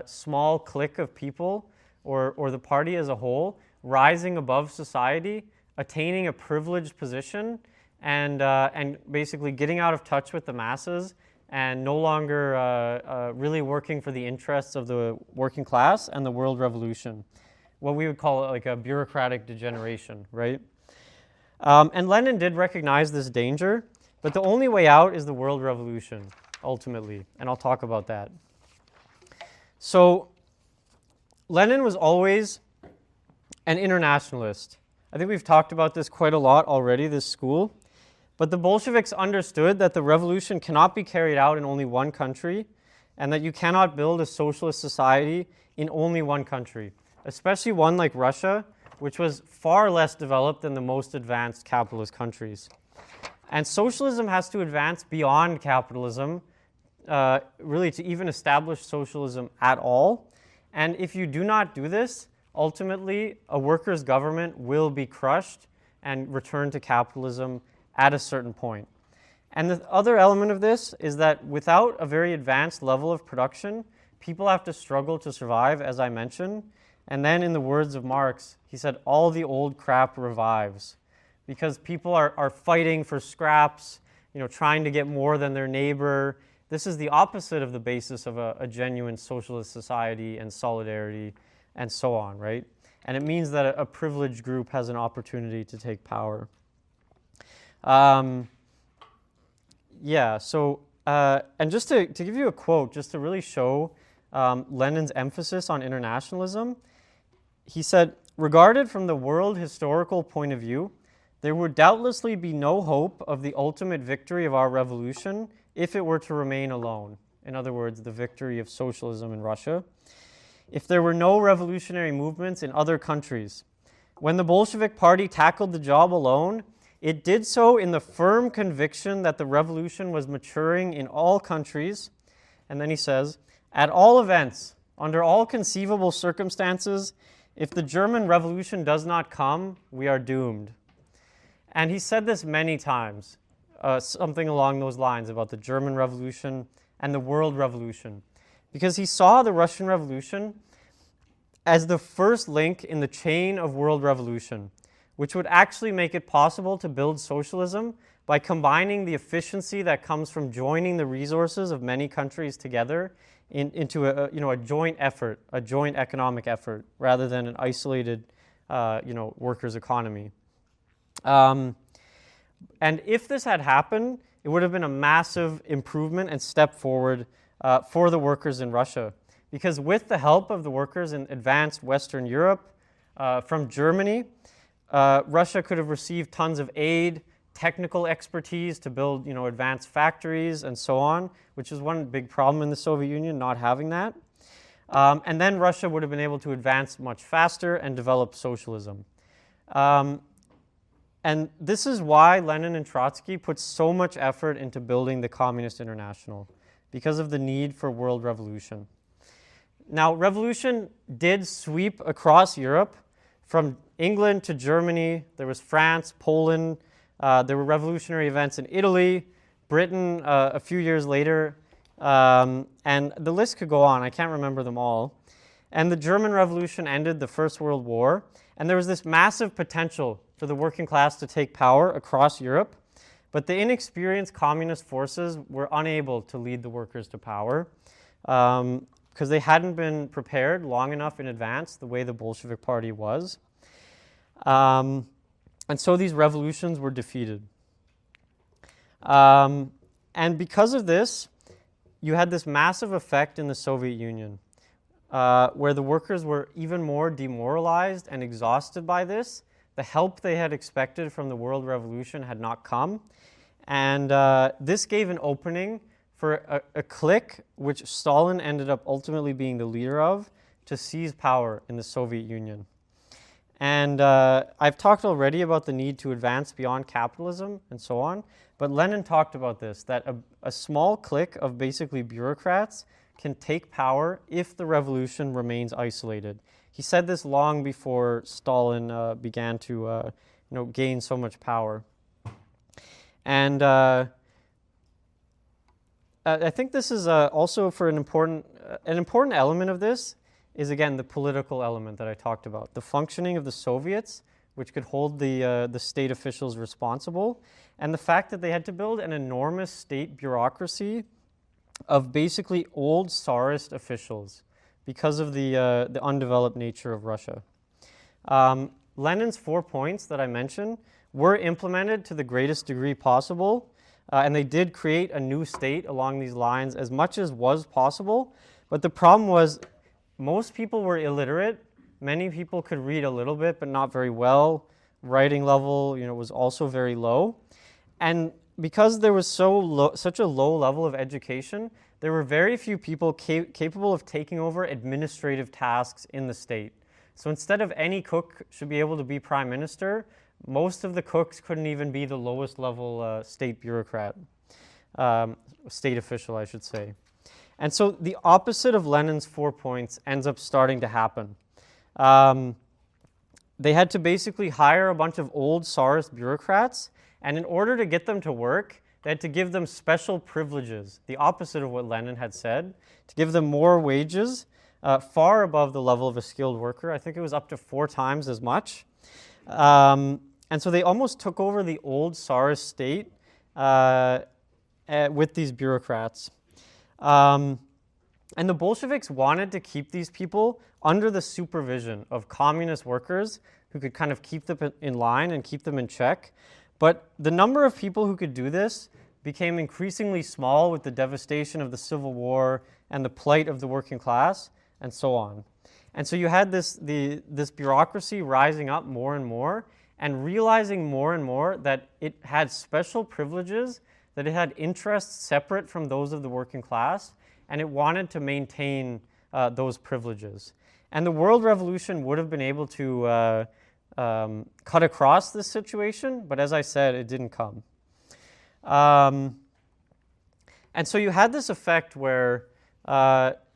small clique of people or the party as a whole rising above society, attaining a privileged position, and basically getting out of touch with the masses and no longer really working for the interests of the working class and the world revolution. What we would call like a bureaucratic degeneration, right? And Lenin did recognize this danger, but the only way out is the world revolution, ultimately, and I'll talk about that. So Lenin was always an internationalist. I think we've talked about this quite a lot already, this school. But the Bolsheviks understood that the revolution cannot be carried out in only one country, and that you cannot build a socialist society in only one country, especially one like Russia, which was far less developed than the most advanced capitalist countries. And socialism has to advance beyond capitalism, really to even establish socialism at all. And if you do not do this, ultimately, a workers' government will be crushed and return to capitalism at a certain point. And the other element of this is that without a very advanced level of production, people have to struggle to survive, as I mentioned. And then in the words of Marx, he said, all the old crap revives. Because people are fighting for scraps, trying to get more than their neighbor. This is the opposite of the basis of a genuine socialist society and solidarity and so on, right? And it means that a privileged group has an opportunity to take power. And just to give you a quote, just to really show Lenin's emphasis on internationalism, he said, regarded from the world historical point of view, there would doubtlessly be no hope of the ultimate victory of our revolution if it were to remain alone. In other words, the victory of socialism in Russia. If there were no revolutionary movements in other countries. When the Bolshevik Party tackled the job alone, it did so in the firm conviction that the revolution was maturing in all countries. And then he says, at all events, under all conceivable circumstances, if the German Revolution does not come, we are doomed. And he said this many times, something along those lines about the German Revolution and the world revolution, because he saw the Russian Revolution as the first link in the chain of world revolution, which would actually make it possible to build socialism by combining the efficiency that comes from joining the resources of many countries together into a joint effort, a joint economic effort, rather than an isolated workers' economy. And if this had happened, it would have been a massive improvement and step forward for the workers in Russia. because with the help of the workers in advanced Western Europe from Germany, Russia could have received tons of aid, technical expertise to build, advanced factories and so on, which is one big problem in the Soviet Union, not having that. And then Russia would have been able to advance much faster and develop socialism. And this is why Lenin and Trotsky put so much effort into building the Communist International, because of the need for world revolution. Now, revolution did sweep across Europe, from England to Germany. There was France, Poland. There were revolutionary events in Italy, Britain a few years later, and the list could go on. I can't remember them all. And the German Revolution ended the First World War, and there was this massive potential for the working class to take power across Europe, but the inexperienced communist forces were unable to lead the workers to power because they hadn't been prepared long enough in advance the way the Bolshevik Party was. And so these revolutions were defeated. And because of this, you had this massive effect in the Soviet Union, where the workers were even more demoralized and exhausted by this. The help they had expected from the World Revolution had not come. And this gave an opening for a clique, which Stalin ended up ultimately being the leader of, to seize power in the Soviet Union. And I've talked already about the need to advance beyond capitalism and so on, but Lenin talked about this, that a small clique of basically bureaucrats can take power if the revolution remains isolated. He said this long before Stalin began to gain so much power. And I think this is also for an important element of this is, again, the political element that I talked about. The functioning of the Soviets, which could hold the state officials responsible, and the fact that they had to build an enormous state bureaucracy of basically old Tsarist officials because of the undeveloped nature of Russia. Lenin's 4 points that I mentioned were implemented to the greatest degree possible, and they did create a new state along these lines as much as was possible. But the problem was most people were illiterate. Many people could read a little bit, but not very well. Writing level, was also very low. And because there was such a low level of education, there were very few people capable of taking over administrative tasks in the state. So instead of any cook should be able to be prime minister, most of the cooks couldn't even be the lowest level state bureaucrat, state official, I should say. And so the opposite of Lenin's 4 points ends up starting to happen. They had to basically hire a bunch of old Tsarist bureaucrats, and in order to get them to work, they had to give them special privileges, the opposite of what Lenin had said, to give them more wages, far above the level of a skilled worker. I think it was up to 4 times as much. And so they almost took over the old Tsarist state with these bureaucrats. And the Bolsheviks wanted to keep these people under the supervision of communist workers who could kind of keep them in line and keep them in check. But the number of people who could do this became increasingly small with the devastation of the Civil War and the plight of the working class and so on. And so you had this bureaucracy rising up more and more and realizing more and more that it had special privileges, that it had interests separate from those of the working class, and it wanted to maintain those privileges. And the World Revolution would have been able to cut across this situation, but as I said, it didn't come. And so you had this effect where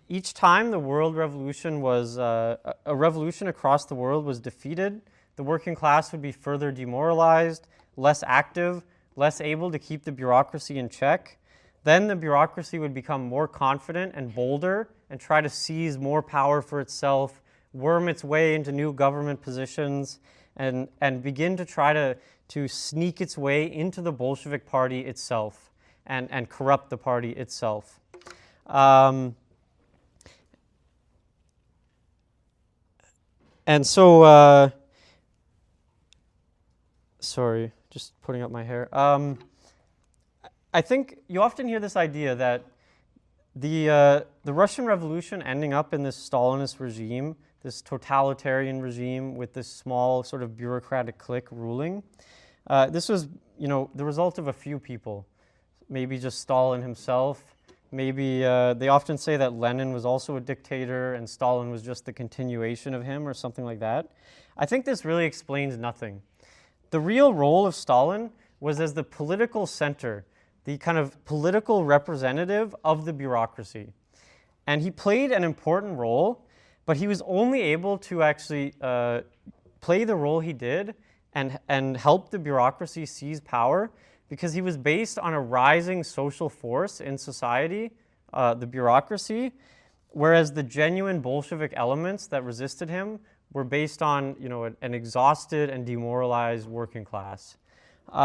each time the World Revolution was, a revolution across the world was defeated, the working class would be further demoralized, less active, less able to keep the bureaucracy in check. Then the bureaucracy would become more confident and bolder and try to seize more power for itself, worm its way into new government positions, and begin to try to sneak its way into the Bolshevik Party itself and corrupt the party itself. And so, sorry, just putting up my hair. I think you often hear this idea that the Russian Revolution ending up in this Stalinist regime, this totalitarian regime with this small sort of bureaucratic clique ruling, this was, the result of a few people. Maybe just Stalin himself. Maybe they often say that Lenin was also a dictator and Stalin was just the continuation of him or something like that. I think this really explains nothing. The real role of Stalin was as the political center, the kind of political representative of the bureaucracy. And he played an important role, but he was only able to actually play the role he did and help the bureaucracy seize power because he was based on a rising social force in society, the bureaucracy, whereas the genuine Bolshevik elements that resisted him were based on, an exhausted and demoralized working class. He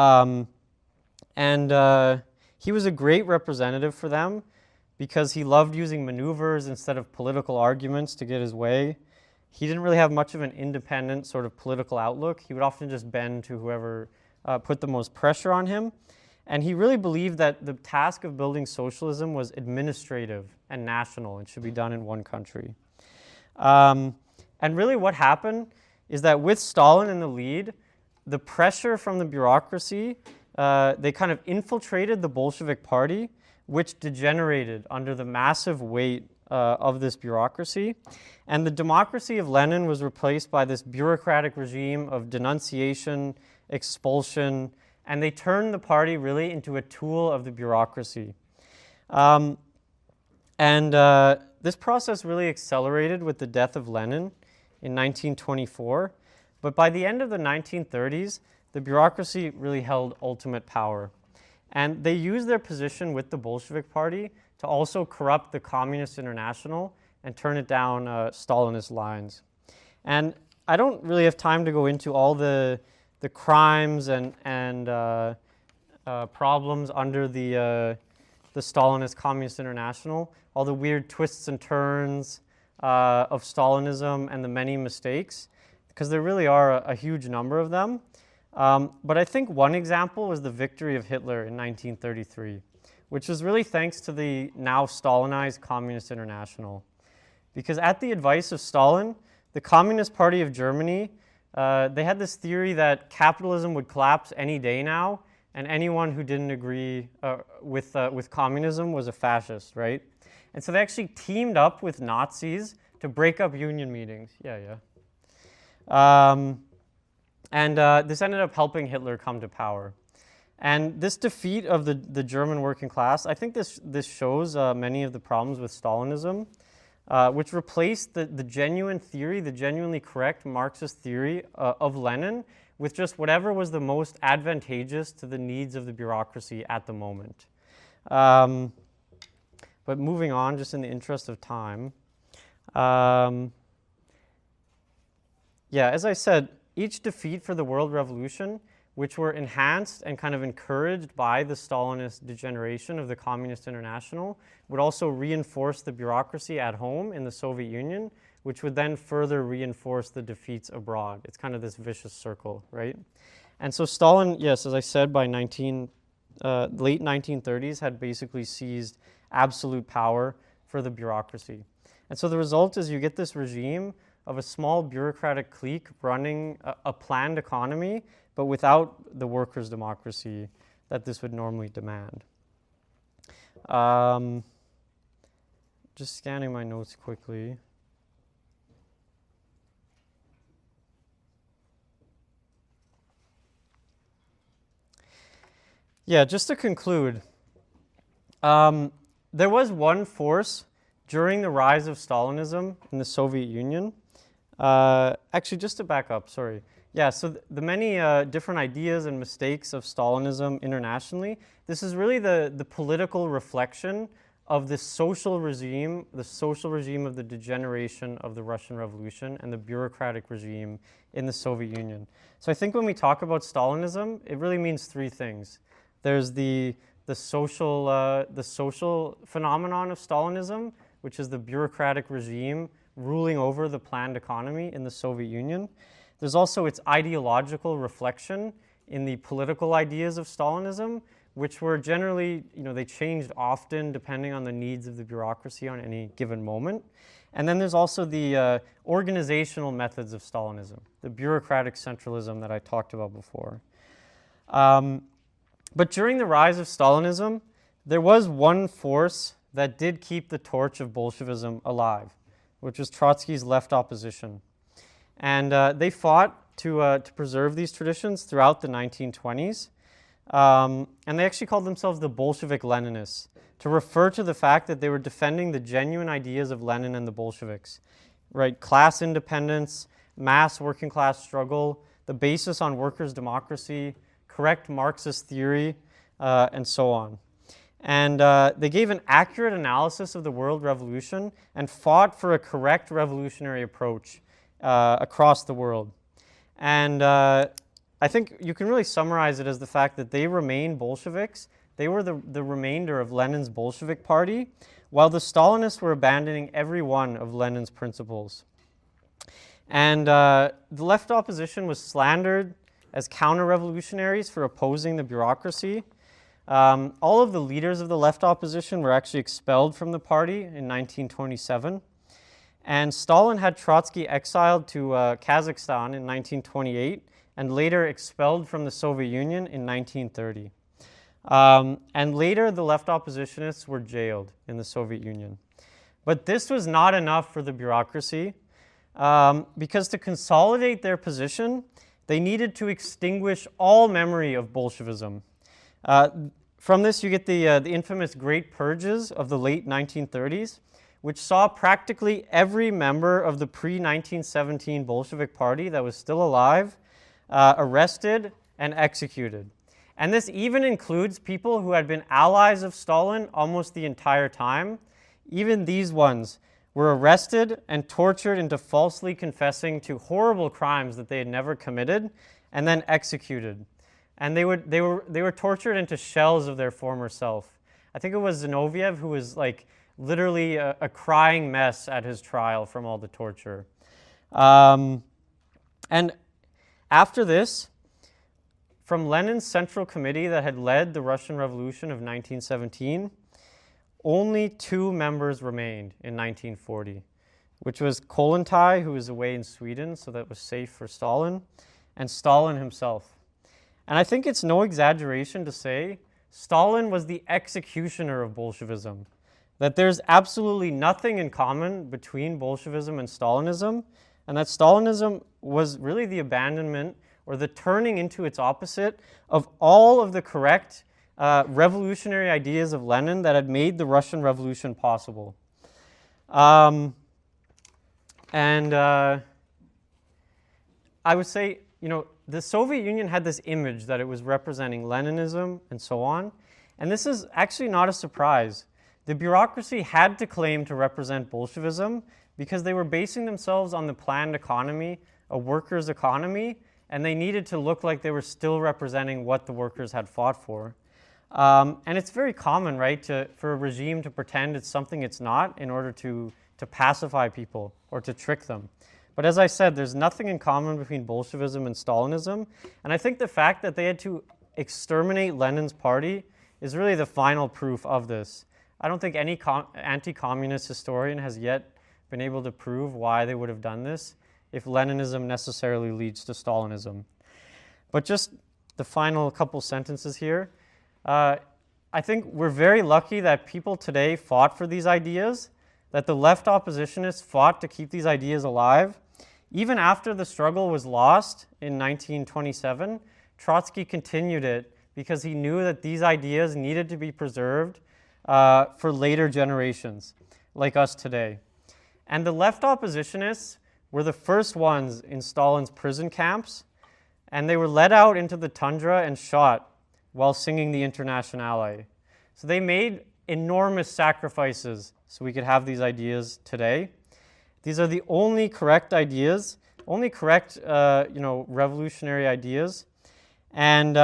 was a great representative for them because he loved using maneuvers instead of political arguments to get his way. He didn't really have much of an independent sort of political outlook. He would often just bend to whoever put the most pressure on him. And he really believed that the task of building socialism was administrative and national and should be done in one country. And really what happened is that with Stalin in the lead, the pressure from the bureaucracy, they kind of infiltrated the Bolshevik Party, which degenerated under the massive weight of this bureaucracy. And the democracy of Lenin was replaced by this bureaucratic regime of denunciation, expulsion, and they turned the party really into a tool of the bureaucracy. This process really accelerated with the death of Lenin in 1924. But by the end of the 1930s, the bureaucracy really held ultimate power. And they used their position with the Bolshevik Party to also corrupt the Communist International and turn it down Stalinist lines. And I don't really have time to go into all the crimes and problems under the Stalinist Communist International, all the weird twists and turns of Stalinism and the many mistakes, because there really are a huge number of them. But I think one example was the victory of Hitler in 1933, which was really thanks to the now Stalinized Communist International. Because at the advice of Stalin, the Communist Party of Germany, they had this theory that capitalism would collapse any day now, and anyone who didn't agree with communism was a fascist, right? And so they actually teamed up with Nazis to break up union meetings. This ended up helping Hitler come to power. And this defeat of the German working class, I think this shows many of the problems with Stalinism, which replaced the genuine theory, the genuinely correct Marxist theory of Lenin with just whatever was the most advantageous to the needs of the bureaucracy at the moment. But moving on, just in the interest of time. As I said, each defeat for the world revolution, which were enhanced and kind of encouraged by the Stalinist degeneration of the Communist International, would also reinforce the bureaucracy at home in the Soviet Union, which would then further reinforce the defeats abroad. It's kind of this vicious circle, right? And so Stalin, yes, as I said, by late 1930s had basically seized absolute power for the bureaucracy. And so the result is you get this regime of a small bureaucratic clique running a planned economy, but without the workers' democracy that this would normally demand. Just scanning my notes quickly. Just to conclude, there was one force during the rise of Stalinism in the Soviet Union. Actually, just to back up, sorry. So the many different ideas and mistakes of Stalinism internationally, this is really the political reflection of this social regime, the social regime of the degeneration of the Russian Revolution and the bureaucratic regime in the Soviet Union. So I think when we talk about Stalinism, it really means three things. There's the social phenomenon of Stalinism, which is the bureaucratic regime ruling over the planned economy in the Soviet Union. There's also its ideological reflection in the political ideas of Stalinism, which were generally, they changed often depending on the needs of the bureaucracy on any given moment. And then there's also the organizational methods of Stalinism, the bureaucratic centralism that I talked about before. But during the rise of Stalinism, there was one force that did keep the torch of Bolshevism alive, which was Trotsky's left opposition. And they fought to preserve these traditions throughout the 1920s. And they actually called themselves the Bolshevik Leninists, to refer to the fact that they were defending the genuine ideas of Lenin and the Bolsheviks, right? Class independence, mass working class struggle, the basis on workers' democracy, correct Marxist theory, and so on. And they gave an accurate analysis of the world revolution and fought for a correct revolutionary approach across the world. And I think you can really summarize it as the fact that they remained Bolsheviks. They were the remainder of Lenin's Bolshevik Party, while the Stalinists were abandoning every one of Lenin's principles. And the left opposition was slandered as counter-revolutionaries for opposing the bureaucracy. All of the leaders of the left opposition were actually expelled from the party in 1927. And Stalin had Trotsky exiled to Kazakhstan in 1928 and later expelled from the Soviet Union in 1930. And later, the left oppositionists were jailed in the Soviet Union. But this was not enough for the bureaucracy, because to consolidate their position, they needed to extinguish all memory of Bolshevism. From this, you get the infamous Great Purges of the late 1930s, which saw practically every member of the pre-1917 Bolshevik Party that was still alive arrested and executed. And this even includes people who had been allies of Stalin almost the entire time. Even these ones were arrested and tortured into falsely confessing to horrible crimes that they had never committed, and then executed. And they were tortured into shells of their former self. I think it was Zinoviev who was like literally a crying mess at his trial from all the torture. And after this, from Lenin's Central Committee that had led the Russian Revolution of 1917, only 2 members remained in 1940, which was Kollontai, who was away in Sweden, so that was safe for Stalin, and Stalin himself. And I think it's no exaggeration to say Stalin was the executioner of Bolshevism, that there's absolutely nothing in common between Bolshevism and Stalinism, and that Stalinism was really the abandonment or the turning into its opposite of all of the correct revolutionary ideas of Lenin that had made the Russian Revolution possible. I would say, the Soviet Union had this image that it was representing Leninism and so on, and this is actually not a surprise. The bureaucracy had to claim to represent Bolshevism because they were basing themselves on the planned economy, a workers' economy, and they needed to look like they were still representing what the workers had fought for. And it's very common, right, for a regime to pretend it's something it's not in order to pacify people or to trick them. But as I said, there's nothing in common between Bolshevism and Stalinism. And I think the fact that they had to exterminate Lenin's party is really the final proof of this. I don't think any anti-communist historian has yet been able to prove why they would have done this if Leninism necessarily leads to Stalinism. But just the final couple sentences here. I think we're very lucky that people today fought for these ideas, that the left oppositionists fought to keep these ideas alive. Even after the struggle was lost in 1927, Trotsky continued it because he knew that these ideas needed to be preserved for later generations, like us today. And the left oppositionists were the first ones in Stalin's prison camps, and they were led out into the tundra and shot while singing the Internationale. So they made enormous sacrifices so we could have these ideas today. These are the only correct ideas, only correct revolutionary ideas, and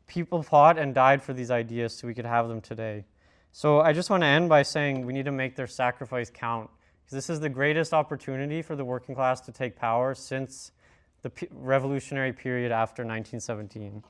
people fought and died for these ideas so we could have them today. So I just want to end by saying we need to make their sacrifice count. This is the greatest opportunity for the working class to take power since the revolutionary period after 1917.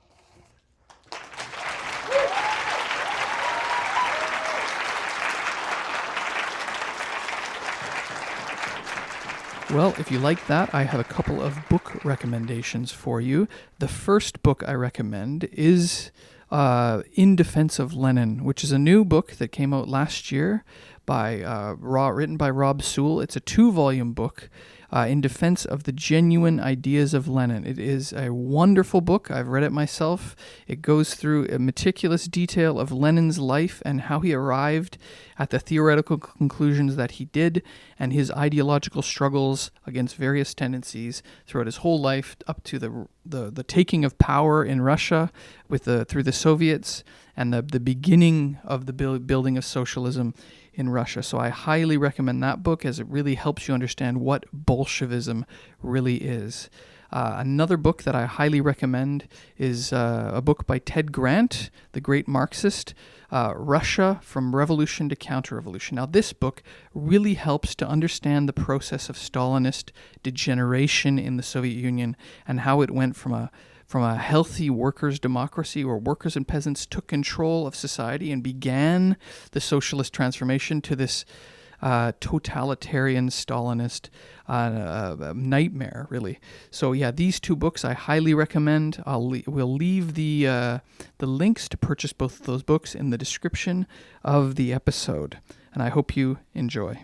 Well, if you like that, I have a couple of book recommendations for you. The first book I recommend is In Defense of Lenin, which is a new book that came out last year written by Rob Sewell. It's a 2-volume book in defense of the genuine ideas of Lenin. It is a wonderful book. I've read it myself. It goes through a meticulous detail of Lenin's life and how he arrived at the theoretical conclusions that he did, and his ideological struggles against various tendencies throughout his whole life up to the taking of power in Russia through the Soviets and the beginning of the building of socialism in Russia. So I highly recommend that book, as it really helps you understand what Bolshevism really is. Another book that I highly recommend is a book by Ted Grant, the great Marxist, Russia from Revolution to Counter-Revolution. Now, this book really helps to understand the process of Stalinist degeneration in the Soviet Union and how it went from a healthy workers' democracy where workers and peasants took control of society and began the socialist transformation to this totalitarian Stalinist nightmare, really. So yeah, these 2 books I highly recommend. We'll leave the links to purchase both of those books in the description of the episode, and I hope you enjoy.